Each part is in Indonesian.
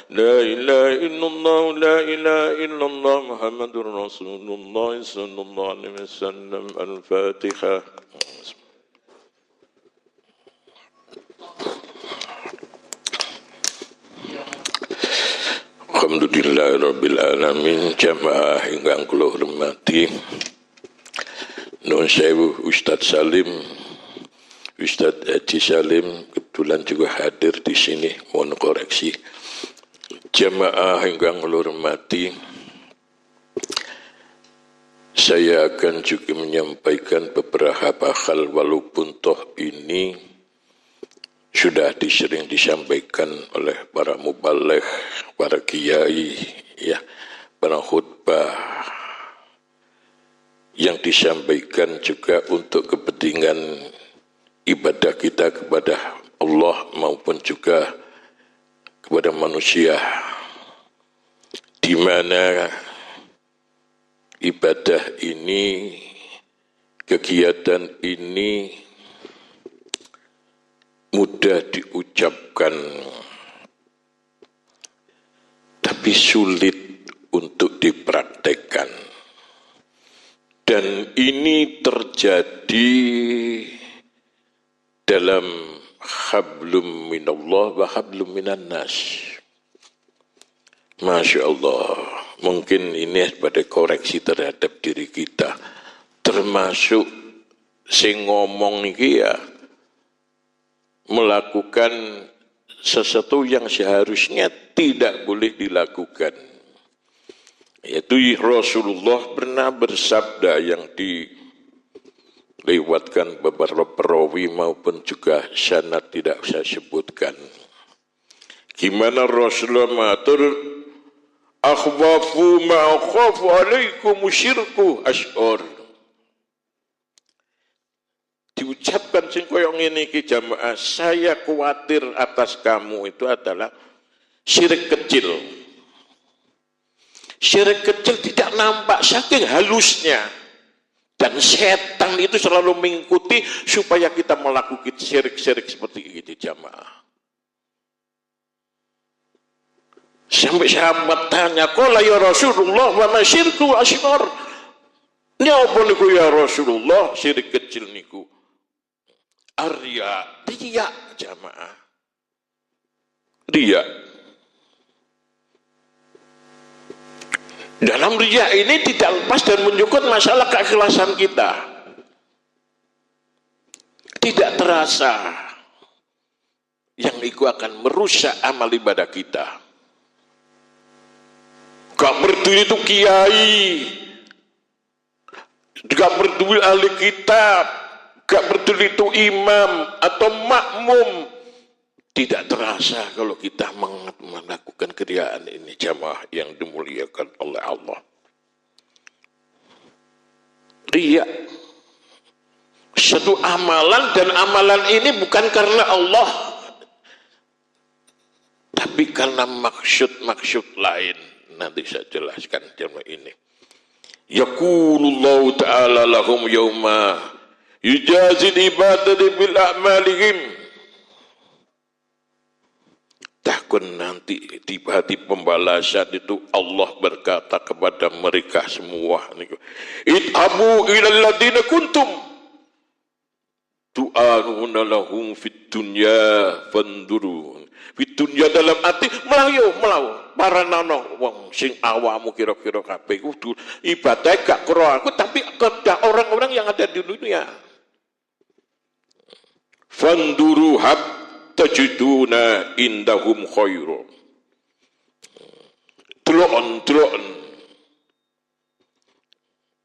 لا إله إلا الله لا إله إلا الله محمد رسول الله صلى الله عليه وسلم. الفاتحة. Alhamdulillahirabbil alamin. Jamaah ingkang kula hormati, nuwun sewu Ustadz Salim, Ustadz Haji Salim kebetulan juga hadir di sini. Mohon koreksi. Jamaah ingkang kula hormati, saya akan juga menyampaikan beberapa hal walaupun toh ini sudah sering disampaikan oleh para mubaligh, para kiai, ya, para khutbah yang disampaikan juga untuk kepentingan ibadah kita kepada Allah maupun juga kepada manusia, di mana ibadah ini, kegiatan ini mudah diucapkan, tapi sulit untuk dipraktekkan. Dan ini terjadi dalam hablum minallah wa hablum minan nas. Masya Allah, mungkin ini sebagai koreksi terhadap diri kita, termasuk sing ngomong iki ya melakukan sesuatu yang seharusnya tidak boleh dilakukan. Yaitu Rasulullah pernah bersabda yang dilewatkan beberapa perawi maupun juga sanad tidak saya sebutkan. Gimana Rasulullah matur, akhwafu ma'akhafu alaikum syirku asy'ur. Diucapkan sing koyo ngene iki jamaah, saya khawatir atas kamu itu adalah syirik kecil. Syirik kecil tidak nampak saking halusnya, dan setan itu selalu mengikuti supaya kita melakukan syirik-syirik seperti ini jamaah. Sampai sahabat tanya, qala ya Rasulullah wa ma syirku asyghar. Nyapa niku ya Rasulullah, syirik kecil niku Arya, riya jamaah, riya. Dalam riya ini tidak lepas dan menyangkut masalah keikhlasan kita. Tidak terasa yang itu akan merusak amal ibadah kita. Gak peduli itu kiai, gak peduli ahli kitab, gak peduli itu imam atau makmum, tidak terasa kalau kita melakukan keriaan ini jamaah yang dimuliakan oleh Allah. Riya satu amalan, dan amalan ini bukan karena Allah, tapi karena maksud-maksud lain. Nanti saya jelaskan jamaah ini. Yaqulullahu ta'ala lahum yawma yujazil ibadati bil a'malihim. Takun nanti di hati pembalasan itu Allah berkata kepada mereka semua, idhabu ilal ladina kuntum tu'aruna lahum fid dunya fanduru. Fid dunya dalam arti melayu para nano wong sing awamu kira-kira kabeh kudu ibadah gak karo aku, tapi kepada orang-orang yang ada di dunia. Fanduru hab tajiduna indahum khairu. Delok.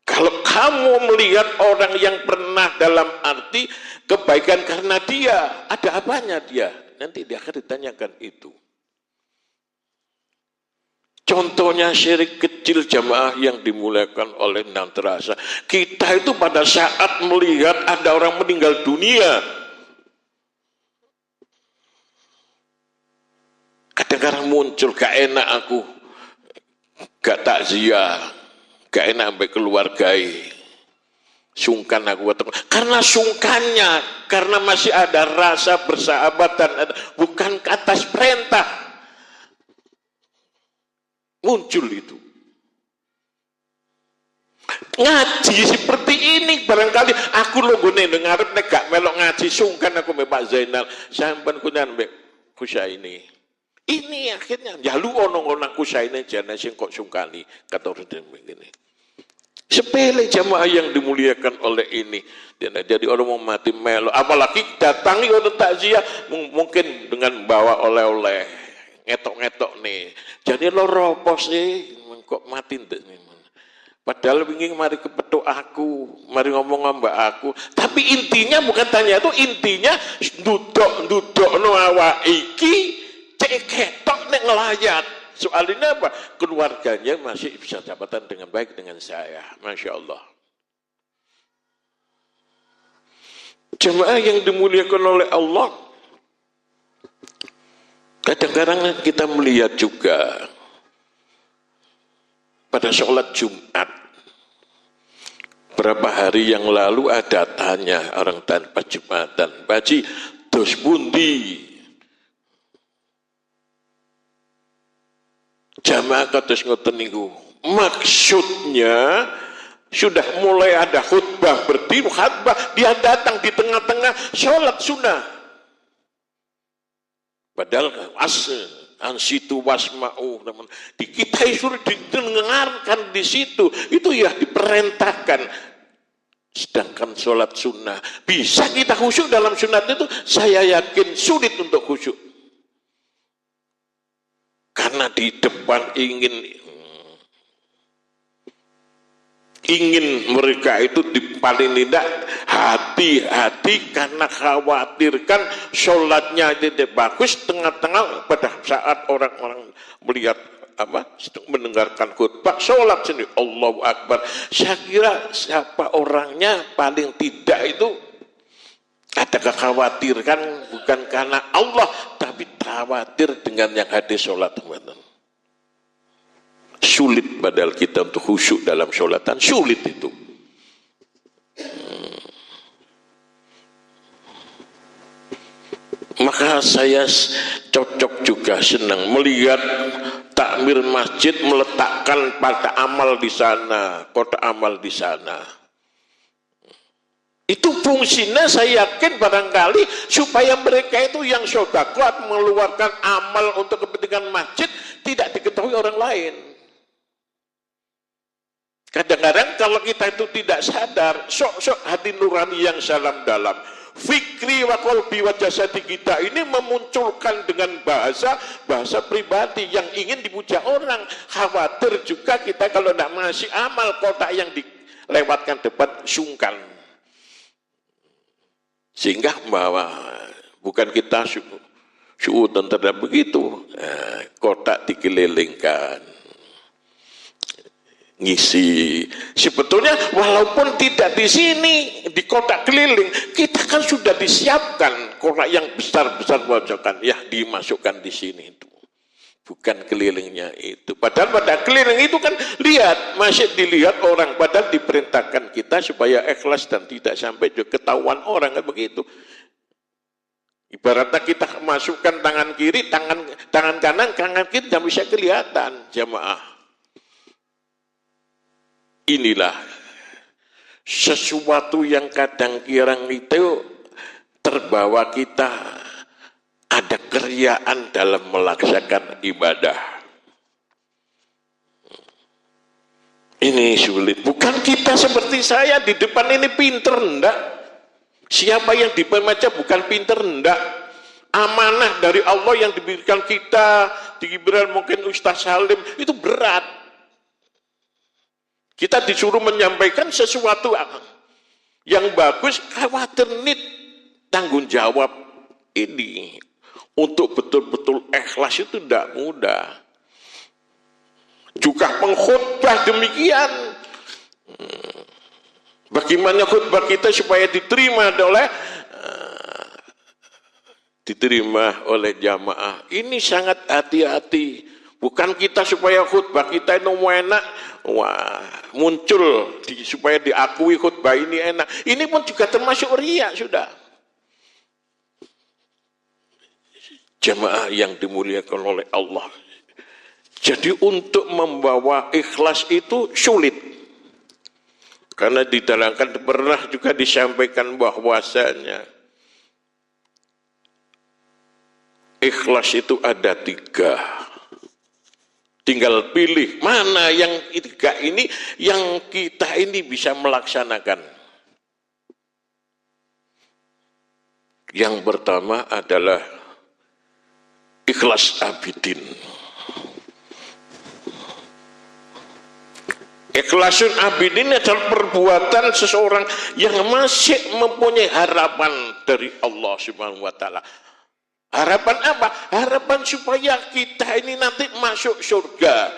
Kalau kamu melihat orang yang pernah dalam arti kebaikan karena dia, ada apanya dia? Nanti dia akan ditanyakan itu. Contohnya syirik kecil jamaah yang dimuliakan oleh Nang terasa. Kita itu pada saat melihat ada orang meninggal dunia, kadang-kadang muncul gak enak aku, gak takziah, gak enak sampai keluargai, sungkan aku karena sungkannya, karena masih ada rasa bersahabatan, bukan atas perintah. muncul itu. Ngaji seperti ini barangkali aku lho gone ngarep nek gak melok ngaji sungkan aku mbek Pak Zainal sampean kunyan mbek Kusaini. Ini akhirnya jalu ono Kusaini jane sing kok sungkani kata begini. Sepele jamaah yang dimuliakan oleh ini. Jadi orang mau mati melo, apalagi datangi orang takziah mungkin dengan bawa oleh-oleh, ngetok-ngetok nih. Jadi lo ropos sih, kok mati nih. Padahal ingin mari kepethuk aku, mari ngomong mbak aku. Tapi intinya bukan tanya itu, intinya duduk no awak iki, cek ketok nek ngelayat. Soalnya apa? Keluarganya masih bisa jabatan dengan baik dengan saya. Masya Allah. Jemaah yang dimuliakan oleh Allah. Kadang-kadang kita melihat juga pada sholat Jumat. Berapa hari yang lalu ada tanya orang tanpa Jumatan. Baji, dos bundi. Jamaah kados ngoten niku. Maksudnya sudah mulai ada khutbah berdiri khutbah, dia datang di tengah-tengah sholat sunnah. Padahal ansitu wasma'u, di kita suruh didengarkan di situ, itu ya diperintahkan. Sedangkan sholat sunnah bisa kita khusyuk dalam sunat itu, saya yakin sulit untuk khusyuk. Karena di depan ingin mereka itu paling tidak hati-hati karena khawatirkan sholatnya tidak bagus tengah-tengah pada saat orang-orang melihat mendengarkan khutbah sholat sendiri Allahu Akbar. Saya kira siapa orangnya paling tidak itu ada kekhawatirkan bukan karena Allah tapi khawatir dengan yang hadis sholat. Sulit padahal kita untuk khusyuk dalam sholatan, sulit itu. Maka saya cocok juga senang melihat takmir masjid meletakkan pada amal di sana, kotak amal di sana. Itu fungsinya saya yakin barangkali supaya mereka itu yang sedekah mengeluarkan amal untuk kepentingan masjid tidak diketahui orang lain. Kadang-kadang kalau kita itu tidak sadar, sok-sok hati nurani yang salam dalam, fikri wa qalbi wa jasadi kita ini memunculkan dengan bahasa pribadi yang ingin dipuja orang. Khawatir juga kita kalau tidak masih amal kotak yang dilewatkan depan sungkan. Sehingga bahwa bukan kita suudan terhadap begitu, kotak dikelilingkan, ngisi. Sebetulnya walaupun tidak di sini di kotak keliling, kita kan sudah disiapkan kotak yang besar-besar pojokan, ya dimasukkan di sini itu. Bukan kelilingnya itu. Padahal pada keliling itu kan lihat, masih dilihat orang. Padahal diperintahkan kita supaya ikhlas dan tidak sampai juga ketahuan orang kan begitu. Ibaratnya kita masukkan tangan kiri, tangan kanan kiri tidak bisa kelihatan jamaah. Inilah sesuatu yang kadang kirang itu terbawa kita ada keriaan dalam melaksanakan ibadah. Ini sulit. Bukan kita seperti saya di depan ini pinter, enggak. Siapa yang dipermaca bukan pinter, enggak. Amanah dari Allah yang diberikan kita, diberikan mungkin Ustaz Salim, itu berat. Kita disuruh menyampaikan sesuatu yang bagus, khawatir nih tanggung jawab ini. Untuk betul-betul ikhlas itu tidak mudah. Juga pengkhutbah demikian. Bagaimana khutbah kita supaya diterima oleh jamaah. Ini sangat hati-hati. Bukan kita supaya khutbah kita itu enak, muncul supaya diakui khutbah ini enak. Ini pun juga termasuk riya sudah. Jamaah yang dimuliakan oleh Allah. Jadi untuk membawa ikhlas itu sulit. Karena diterangkan pernah juga disampaikan bahwasanya ikhlas itu ada 3. Tinggal pilih mana yang 3 ini yang kita ini bisa melaksanakan. Yang pertama adalah ikhlas abidin. Ikhlasun abidin adalah perbuatan seseorang yang masih mempunyai harapan dari Allah Subhanahu wa taala. Harapan apa? Harapan supaya kita ini nanti masuk surga,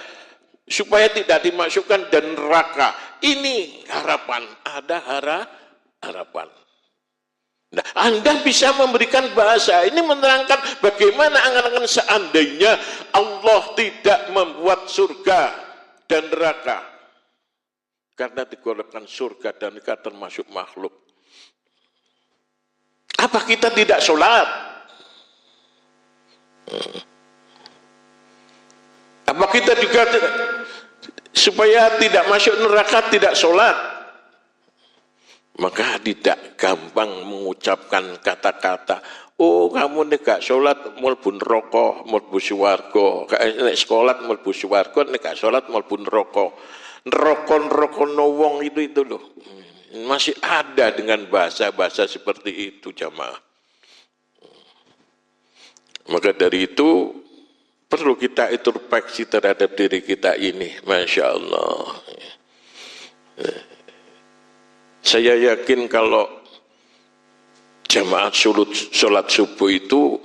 supaya tidak dimasukkan dan neraka. Ini harapan, ada harapan. Nah, Anda bisa memberikan bahasa ini menerangkan bagaimana angan-angan seandainya Allah tidak membuat surga dan neraka. Karena digolongkan surga dan neraka termasuk makhluk. Apa kita tidak sholat? Apa kita juga supaya tidak masuk neraka tidak sholat? Maka tidak gampang mengucapkan kata-kata, oh kamu nek gak sholat mlebu neraka, mlebu swarga. Nek sholat mlebu swarga, nek gak sholat mlebu neraka. Neraka wong itu loh. Masih ada dengan bahasa-bahasa seperti itu jamaah. Maka dari itu perlu kita introspeksi terhadap diri kita ini, Masya Allah. Saya yakin kalau jamaah sholat subuh itu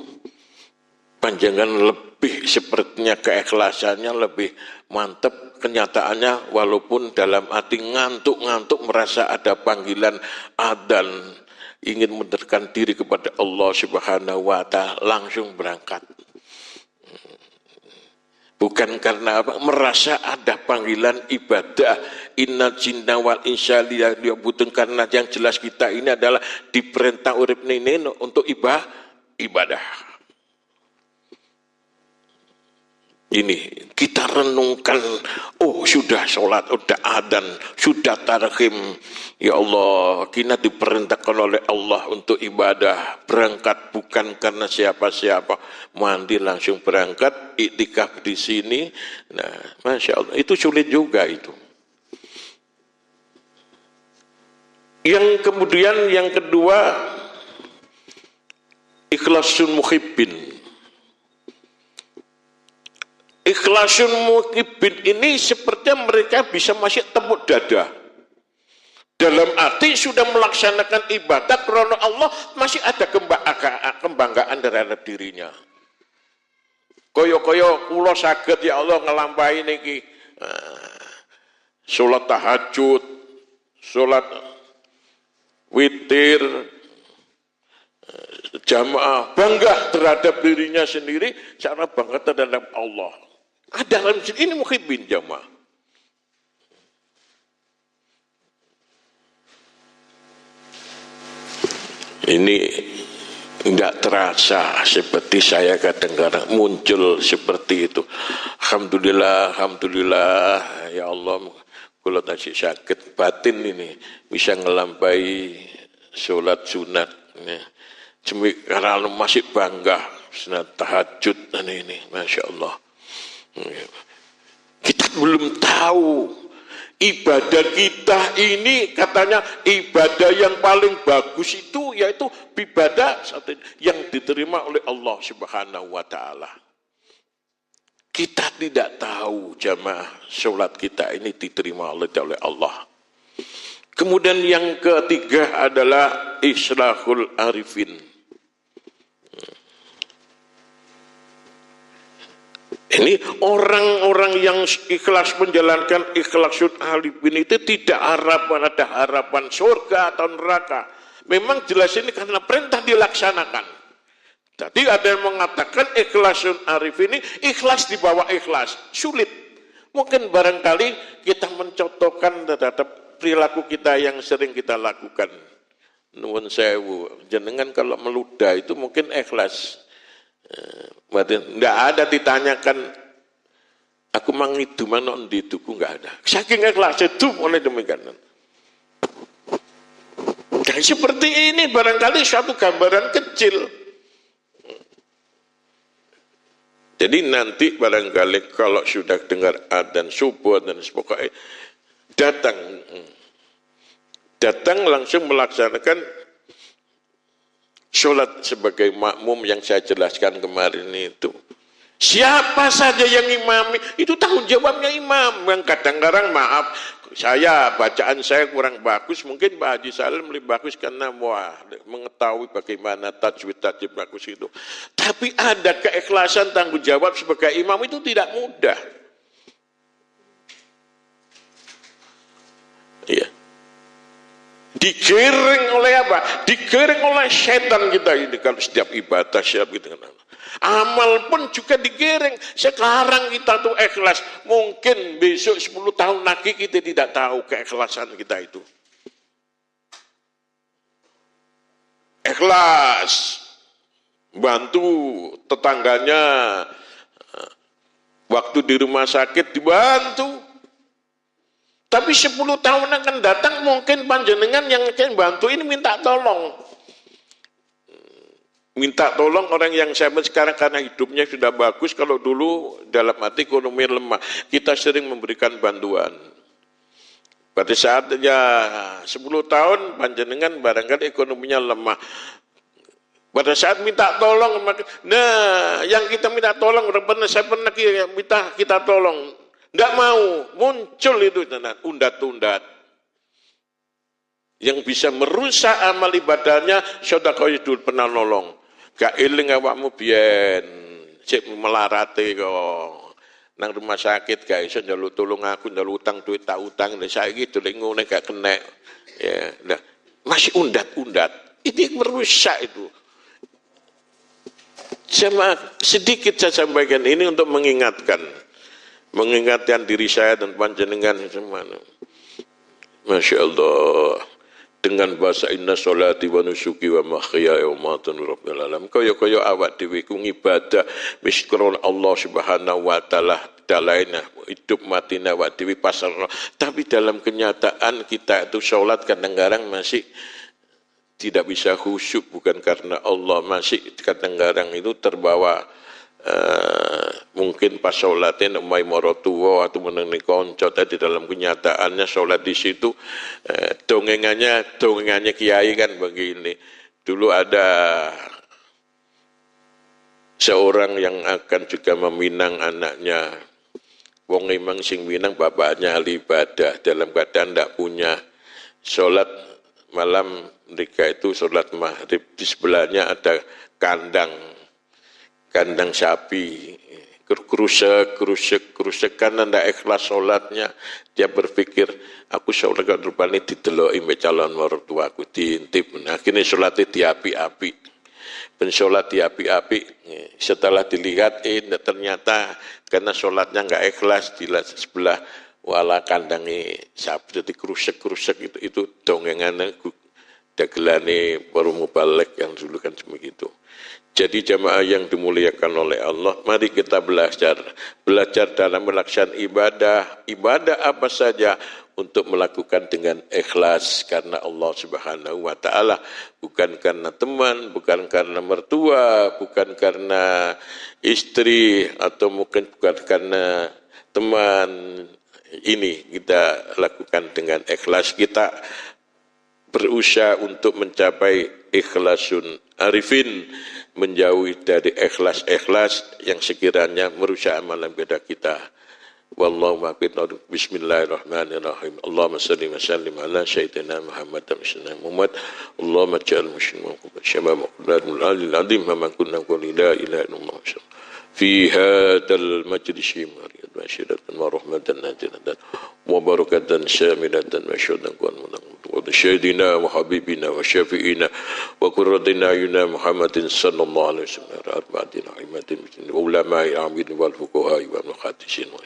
panjangan lebih sepertinya keikhlasannya lebih mantap. Kenyataannya walaupun dalam hati ngantuk-ngantuk merasa ada panggilan adzan ingin mendekatkan diri kepada Allah Subhanahu wa taala langsung berangkat. Bukan karena apa? Merasa ada panggilan ibadah. Inna jinna wal insa liya'budun, karena yang jelas kita ini adalah diperintah urip ini untuk ibadah. Ini kita renungkan, oh sudah sholat, sudah adzan, sudah tarhim. Ya Allah, kita diperintahkan oleh Allah untuk ibadah. Berangkat bukan karena siapa-siapa, mandi langsung berangkat, iktikaf di sini. Nah, Masya Allah, itu sulit juga itu. Yang kemudian yang kedua, ikhlasun muhibbin. Ikhlasun muhibbin ini sepertinya mereka bisa masih tepuk dada. Dalam arti sudah melaksanakan ibadah karena Allah, masih ada kebanggaan terhadap dirinya. Koyo-koyo kula saged ya Allah ngelampahi niki. Salat tahajud, salat witir, jamaah, bangga terhadap dirinya sendiri, cara bangga terhadap Allah. Ada dalam ini muhibbin jamaah. Ini enggak terasa seperti saya kadang-kadang muncul seperti itu. Alhamdulillah, alhamdulillah ya Allah, kula tasih sakit batin ini bisa ngelampahi sholat sunat. Cumi karena masih bangga sunat tahajud dan ini, Masya Allah. Kita belum tahu ibadah kita ini, katanya ibadah yang paling bagus itu yaitu ibadah yang diterima oleh Allah Subhanahu wa taala. Kita tidak tahu jamaah sholat kita ini diterima oleh Allah. Kemudian yang ketiga adalah islahul arifin. Ini orang-orang yang ikhlas menjalankan ikhlasul arifin itu tidak ada harapan surga atau neraka. Memang jelas ini karena perintah dilaksanakan. Jadi ada yang mengatakan ikhlasul arifin ini ikhlas di bawah ikhlas. Sulit. Mungkin barangkali kita mencontohkan terhadap perilaku kita yang sering kita lakukan. Nuwun sewu, jenengan kalau meludah itu mungkin ikhlas. Berarti tidak ada ditanyakan Aku mangidu mana di tuku nggak ada. Saking ikhlas itu oleh demikian. Dan seperti ini barangkali suatu gambaran kecil. Jadi nanti barangkali kalau sudah dengar adzan subuh dan sebagainya, datang langsung melaksanakan sholat sebagai makmum yang saya jelaskan kemarin itu. Siapa saja yang imami, itu tanggung jawabnya imam. Yang kadang-kadang maaf, bacaan saya kurang bagus, mungkin Pak Haji Salim lebih bagus karena mengetahui bagaimana tajwid bagus itu. Tapi ada keikhlasan tanggung jawab sebagai imam itu tidak mudah. Iya. Digiring oleh apa? Digiring oleh setan kita ini kalau setiap ibadah siap gitu kan. Amal pun juga digiring. Sekarang kita tuh ikhlas, mungkin besok 10 tahun lagi kita tidak tahu keikhlasan kita itu. Ikhlas, bantu tetangganya, waktu di rumah sakit dibantu. Tapi 10 tahun akan datang mungkin panjenengan yang akan bantu ini minta tolong. Minta tolong orang yang sekarang karena hidupnya sudah bagus. Kalau dulu dalam arti ekonomi lemah, kita sering memberikan bantuan. Pada saat 10 tahun panjenengan barangkali ekonominya lemah. Pada saat minta tolong, nah yang kita minta tolong, saya pernah minta kita tolong. Tidak mau, muncul itu undat-undat. Yang bisa merusak amal ibadahnya, sedekah itu pernah nolong. Gak eling awakmu biyen, cek melarate kok. Nang rumah sakit gak iso njaluk tolong aku, njaluk utang duit tak utang, saiki dolek ngene gak kena. Ya, nah, masih undat-undat. Ini merusak itu. Sedikit saya sampaikan ini untuk mengingatkan diri saya dan panjenengan semua. Masya Allah. Dengan bahasa inna sholati wa nusuki wa mahyaya wa mamati rabbil alamin, kaya awak dhewe ku ngibadah miskron Allah Subhanahu wa taala dalaina hidup matina awak dhewe pasarno, tapi dalam kenyataan kita itu salat kadang-kadang masih tidak bisa khusyuk, bukan karena Allah, masih kadang-kadang itu terbawa mungkin pas sholatnya umai morotuwa atau menengi konco, tadi dalam kenyataannya sholat di situ dongengannya kiai kan begini. Dulu ada seorang yang akan juga meminang anaknya, wong emang sing minang bapaknya ahli ibadah, dalam keadaan tidak punya sholat malam mereka itu sholat maghrib, di sebelahnya ada kandang sapi, kerusek karena tidak ikhlas sholatnya. Dia berpikir, aku sholat gak rupanya dideloki mbek calon mertua aku, diintip. Akhirnya sholatnya diapi-api. Pensolat diapi-api, setelah dilihat ternyata karena sholatnya nggak ikhlas, di sebelah wala kandangi sapi, jadi kerusek itu dongengannya dagelane para mubalek yang dulu kan begitu. Jadi jamaah yang dimuliakan oleh Allah, mari kita belajar dalam melaksanakan ibadah apa saja untuk melakukan dengan ikhlas karena Allah Subhanahu wa taala, bukan karena teman, bukan karena mertua, bukan karena istri, atau mungkin bukan karena teman. Ini kita lakukan dengan ikhlas. Kita berusaha untuk mencapai ikhlasun arifin, menjauhi dari ikhlas-ikhlas yang sekiranya merusak amalan ibadah kita. Wallahu a'lam. Bismillahirrahmanirrahim. Allahumma salli wa sallim ala sayyidina Muhammad wa sallam Muhammad. Allahumma ja'al muslimin syamam qadrul alil azim ma kunna qul la ilaha illallah fi hadzal majlis wa syidatan wa rahmatan najatan wa barakatan syamilatan wa syudan wa sayyidina wa habibina wa syafi'ina wa qurratina yuna Muhammadin sallallahu alaihi wasallam arba'atin aimatin wa ulama'i amil wal fuqaha wa muhaddisin wa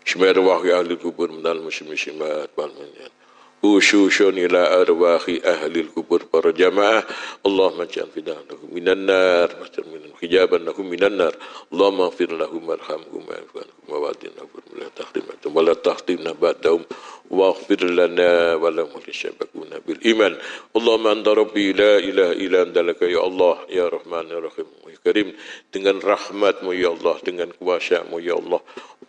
syamir wa ahli kubur minal muslimin wal mu'minin khususun ila arwahi ahlil kubur para jamaah. Allahumma ja'al fidahum minan nar minan hijaban lahum minan nar. Allahumma ighfir lahum warhamhum wa'afihim wa wa'dina wa la tahrimna wa la tahtimna ba'dahum waghfir lana wa lahum lisabaquna bil iman. Allahumma anta rabbi la ilaha illa anta laka ya Allah ya Rahman ya Rahim ya Karim. Dengan rahmatmu ya Allah, dengan kuasa-Mu ya Allah,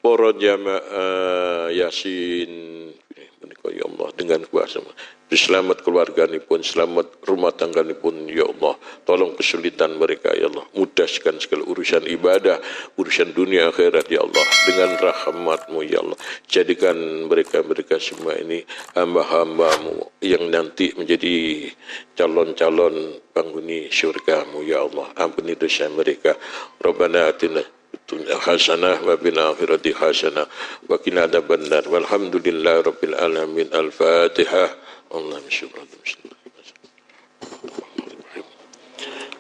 para jamaah Yasin ya Allah, dengan kuasa-Mu selamat keluarganipun, selamat rumah tangganipun ya Allah. Tolong kesulitan mereka ya Allah, mudahkan segala urusan ibadah, urusan dunia akhirat ya Allah, dengan rahmat-Mu ya Allah. Jadikan mereka semua ini hamba-hamba-Mu yang nanti menjadi calon-calon penghuni syurga-Mu ya Allah. Ampuni dosa mereka. Rabbana atina dunya hasanah wa fil akhirati hasanah wa qina adzabannar. Walhamdulillahi rabbil alamin. Al-Fatihah. Allahumma syukran.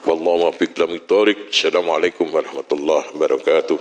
Wallahu muwaffiq ila thoriq. Assalamualaikum warahmatullahi wabarakatuh.